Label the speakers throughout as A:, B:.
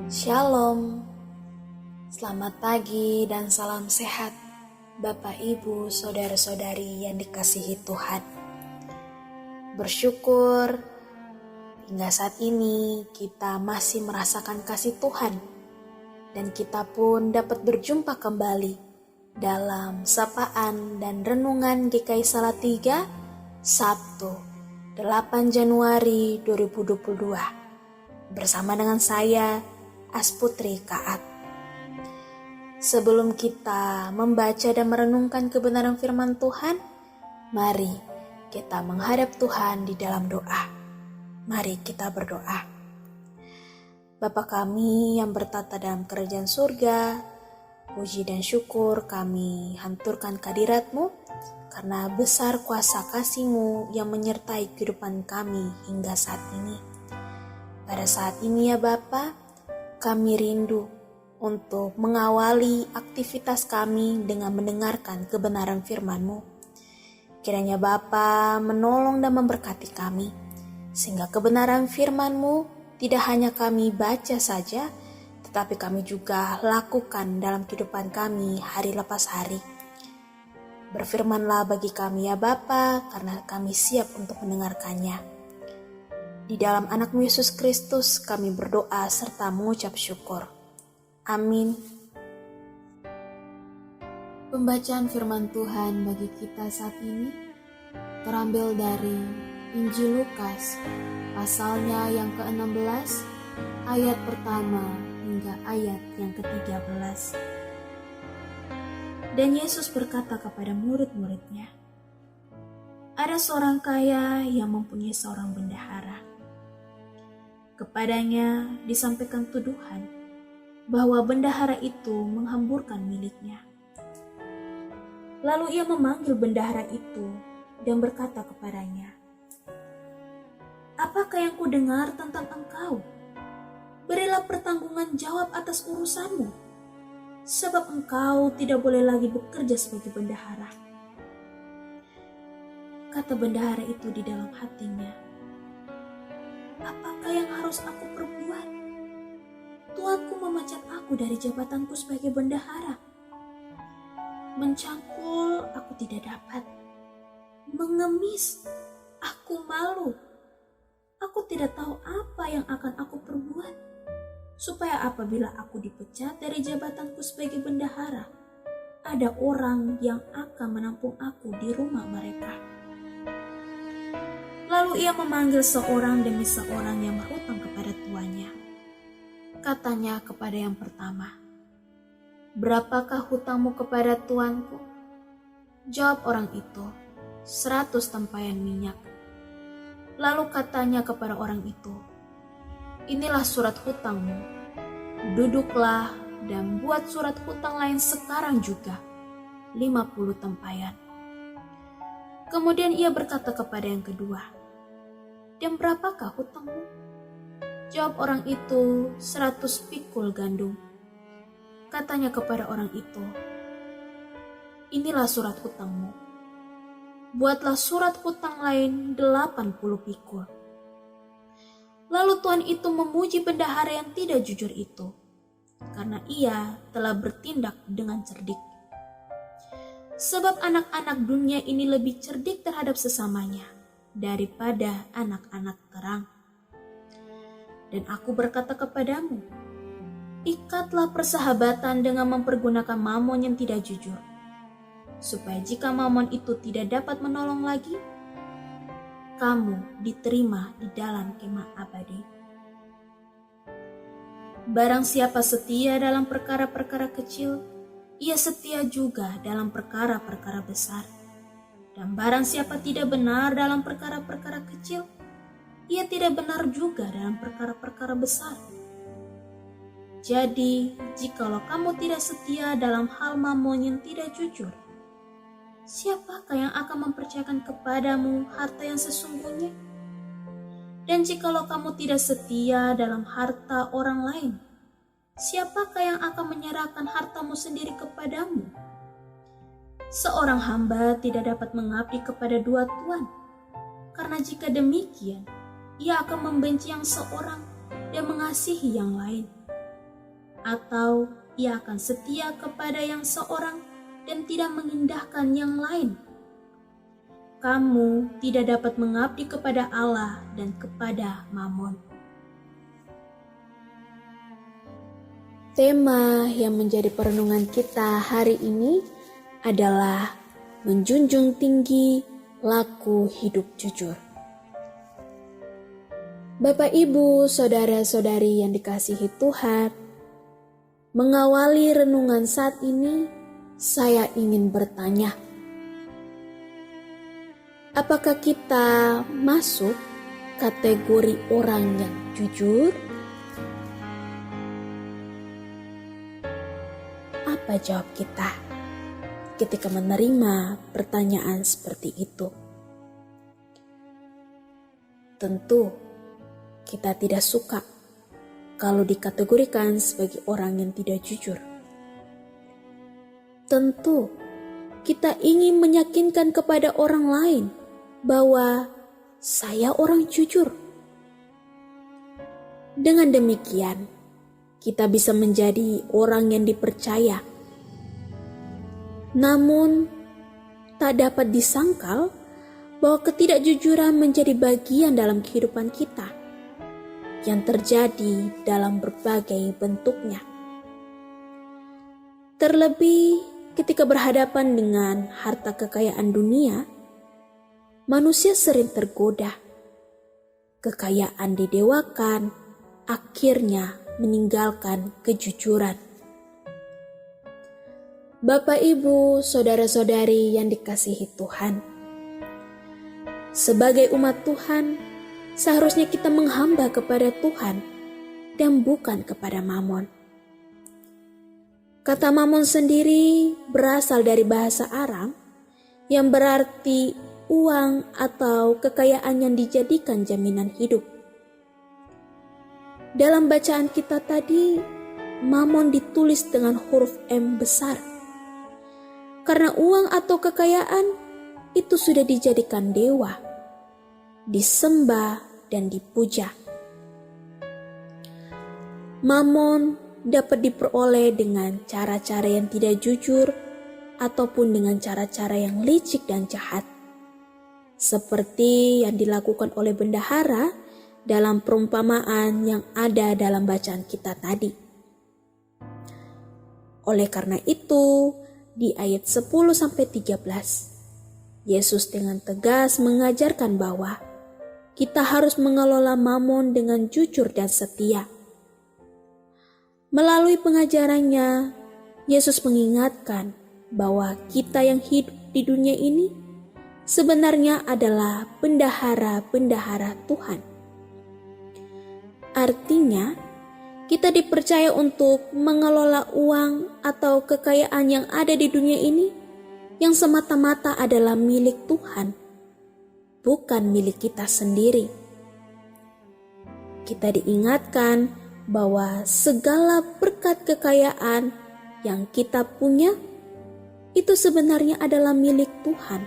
A: Shalom, selamat pagi dan salam sehat Bapak Ibu Saudara-saudari yang dikasihi Tuhan. Bersyukur hingga saat ini kita masih merasakan kasih Tuhan dan kita pun dapat berjumpa kembali dalam sapaan dan renungan GKI Salatiga Sabtu 8 Januari 2022 bersama dengan saya Asputri Kaat. Sebelum kita membaca dan merenungkan kebenaran firman Tuhan, mari kita menghadap Tuhan di dalam doa. Mari kita berdoa. Bapa kami yang bertata dalam kerajaan surga, puji dan syukur kami hanturkan kehadirat-Mu, karena besar kuasa kasih-Mu yang menyertai kehidupan kami hingga saat ini. Pada saat ini ya Bapa, kami rindu untuk mengawali aktivitas kami dengan mendengarkan kebenaran firman-Mu. Kiranya Bapa menolong dan memberkati kami, sehingga kebenaran firman-Mu tidak hanya kami baca saja, tetapi kami juga lakukan dalam kehidupan kami hari lepas hari. Berfirmanlah bagi kami ya Bapa, karena kami siap untuk mendengarkannya. Di dalam anak-Mu Yesus Kristus kami berdoa serta mengucap syukur. Amin. Pembacaan firman Tuhan bagi kita saat ini terambil dari Injil Lukas, pasalnya yang ke-16, ayat pertama hingga ayat yang ke-13. Dan Yesus berkata kepada murid-muridnya, ada seorang kaya yang mempunyai seorang bendahara. Kepadanya disampaikan tuduhan bahwa bendahara itu menghamburkan miliknya. Lalu ia memanggil bendahara itu dan berkata kepadanya, apakah yang kudengar tentang engkau? Berilah pertanggungan jawab atas urusanmu, sebab engkau tidak boleh lagi bekerja sebagai bendahara. Kata bendahara itu di dalam hatinya, apakah yang harus aku perbuat? Tuanku memecat aku dari jabatanku sebagai bendahara. Mencangkul aku tidak dapat. Mengemis aku malu. Aku tidak tahu apa yang akan aku perbuat, supaya apabila aku dipecat dari jabatanku sebagai bendahara, ada orang yang akan menampung aku di rumah mereka. Lalu ia memanggil seorang demi seorang yang berhutang kepada tuannya. Katanya kepada yang pertama, berapakah hutangmu kepada tuanku? Jawab orang itu, 100 tempayan minyak. Lalu katanya kepada orang itu, inilah surat hutangmu. Duduklah dan buat surat hutang lain sekarang juga, 50 tempayan. Kemudian ia berkata kepada yang kedua, dan berapakah hutangmu? Jawab orang itu, 100 pikul gandum. Katanya kepada orang itu, inilah surat hutangmu. Buatlah surat hutang lain 80 pikul. Lalu tuan itu memuji bendahara yang tidak jujur itu, karena ia telah bertindak dengan cerdik. Sebab anak-anak dunia ini lebih cerdik terhadap sesamanya daripada anak-anak terang. Dan aku berkata kepadamu, ikatlah persahabatan dengan mempergunakan mamon yang tidak jujur, supaya jika mamon itu tidak dapat menolong lagi, kamu diterima di dalam kemah abadi. Barang siapa setia dalam perkara-perkara kecil, ia setia juga dalam perkara-perkara besar. Dan barang siapa tidak benar dalam perkara-perkara kecil, ia tidak benar juga dalam perkara-perkara besar. Jadi, jikalau kamu tidak setia dalam hal mamon yang tidak jujur, siapakah yang akan mempercayakan kepadamu harta yang sesungguhnya? Dan jikalau kamu tidak setia dalam harta orang lain, siapakah yang akan menyerahkan hartamu sendiri kepadamu? Seorang hamba tidak dapat mengabdi kepada dua tuan, karena jika demikian, ia akan membenci yang seorang dan mengasihi yang lain, atau ia akan setia kepada yang seorang dan tidak mengindahkan yang lain? Kamu tidak dapat mengabdi kepada Allah dan kepada Mamon. Tema yang menjadi perenungan kita hari ini adalah menjunjung tinggi laku hidup jujur. Bapak, Ibu, saudara-saudari yang dikasihi Tuhan, mengawali renungan saat ini, saya ingin bertanya, apakah kita masuk kategori orang yang jujur? Apa jawab kita ketika menerima pertanyaan seperti itu? Tentu kita tidak suka kalau dikategorikan sebagai orang yang tidak jujur. Tentu kita ingin meyakinkan kepada orang lain bahwa saya orang jujur. Dengan demikian, kita bisa menjadi orang yang dipercaya. Namun, tak dapat disangkal bahwa ketidakjujuran menjadi bagian dalam kehidupan kita yang terjadi dalam berbagai bentuknya. Terlebih ketika berhadapan dengan harta kekayaan dunia, manusia sering tergoda. Kekayaan didewakan, akhirnya meninggalkan kejujuran. Bapak, Ibu, saudara-saudari yang dikasihi Tuhan, sebagai umat Tuhan, seharusnya kita menghamba kepada Tuhan dan bukan kepada Mamon. Kata Mamon sendiri berasal dari bahasa Aram yang berarti uang atau kekayaan yang dijadikan jaminan hidup. Dalam bacaan kita tadi, Mamon ditulis dengan huruf M besar. Karena uang atau kekayaan itu sudah dijadikan dewa, disembah dan dipuja. Mamon dapat diperoleh dengan cara-cara yang tidak jujur ataupun dengan cara-cara yang licik dan jahat. Seperti yang dilakukan oleh bendahara dalam perumpamaan yang ada dalam bacaan kita tadi. Oleh karena itu, di ayat 10-13, Yesus dengan tegas mengajarkan bahwa kita harus mengelola mamon dengan jujur dan setia. Melalui pengajarannya, Yesus mengingatkan bahwa kita yang hidup di dunia ini sebenarnya adalah bendahara-bendahara Tuhan. Artinya, kita dipercaya untuk mengelola uang atau kekayaan yang ada di dunia ini yang semata-mata adalah milik Tuhan, bukan milik kita sendiri. Kita diingatkan bahwa segala berkat kekayaan yang kita punya itu sebenarnya adalah milik Tuhan,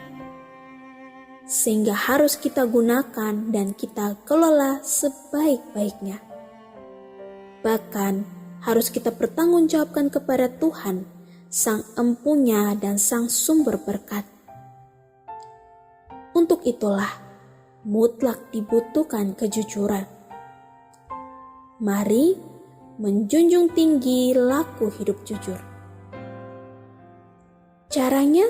A: sehingga harus kita gunakan dan kita kelola sebaik-baiknya. Bahkan harus kita pertanggungjawabkan kepada Tuhan, Sang Empunya dan Sang Sumber berkat. Untuk itulah mutlak dibutuhkan kejujuran. Mari menjunjung tinggi laku hidup jujur. Caranya,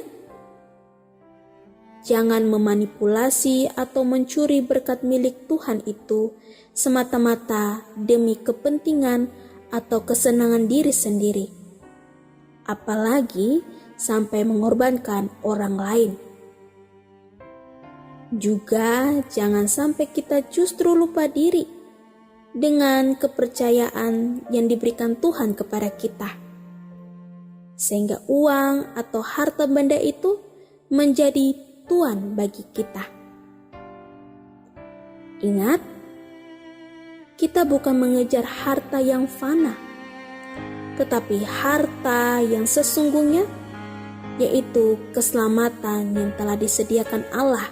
A: jangan memanipulasi atau mencuri berkat milik Tuhan itu semata-mata demi kepentingan atau kesenangan diri sendiri, apalagi sampai mengorbankan orang lain. Juga jangan sampai kita justru lupa diri dengan kepercayaan yang diberikan Tuhan kepada kita, sehingga uang atau harta benda itu menjadi tuan bagi kita. Ingat, kita bukan mengejar harta yang fana, tetapi harta yang sesungguhnya, yaitu keselamatan yang telah disediakan Allah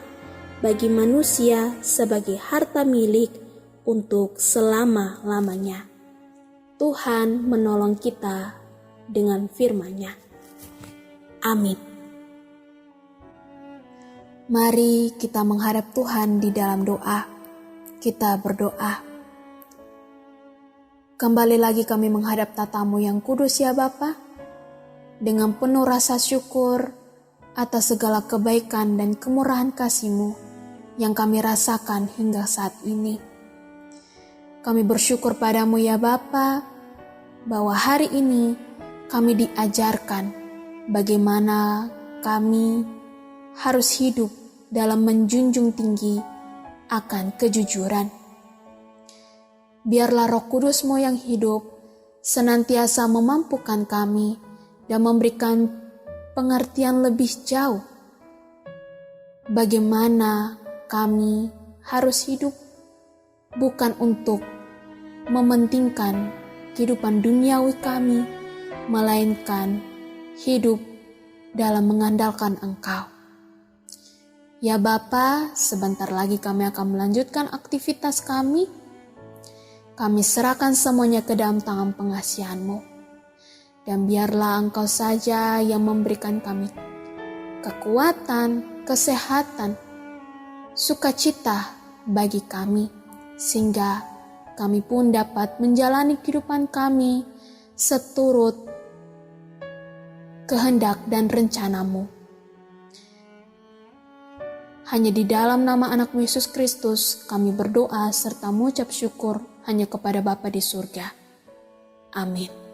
A: bagi manusia sebagai harta milik untuk selama-lamanya. Tuhan menolong kita dengan firman-Nya. Amin. Mari kita menghadap Tuhan di dalam doa. Kita berdoa. Kembali lagi kami menghadap tatamu yang kudus ya Bapa, dengan penuh rasa syukur atas segala kebaikan dan kemurahan kasih-Mu yang kami rasakan hingga saat ini. Kami bersyukur padamu ya Bapa, bahwa hari ini kami diajarkan bagaimana kami harus hidup dalam menjunjung tinggi akan kejujuran. Biarlah Roh Kudus-Mu yang hidup senantiasa memampukan kami dan memberikan pengertian lebih jauh bagaimana kami harus hidup, bukan untuk mementingkan kehidupan duniawi kami, melainkan hidup dalam mengandalkan Engkau. Ya Bapa, sebentar lagi kami akan melanjutkan aktivitas kami. Kami serahkan semuanya ke dalam tangan pengasihan-Mu. Dan biarlah Engkau saja yang memberikan kami kekuatan, kesehatan, sukacita bagi kami, sehingga kami pun dapat menjalani kehidupan kami seturut kehendak dan rencana-Mu. Hanya di dalam nama anak-Mu Yesus Kristus kami berdoa serta mengucap syukur hanya kepada Bapa di surga. Amin.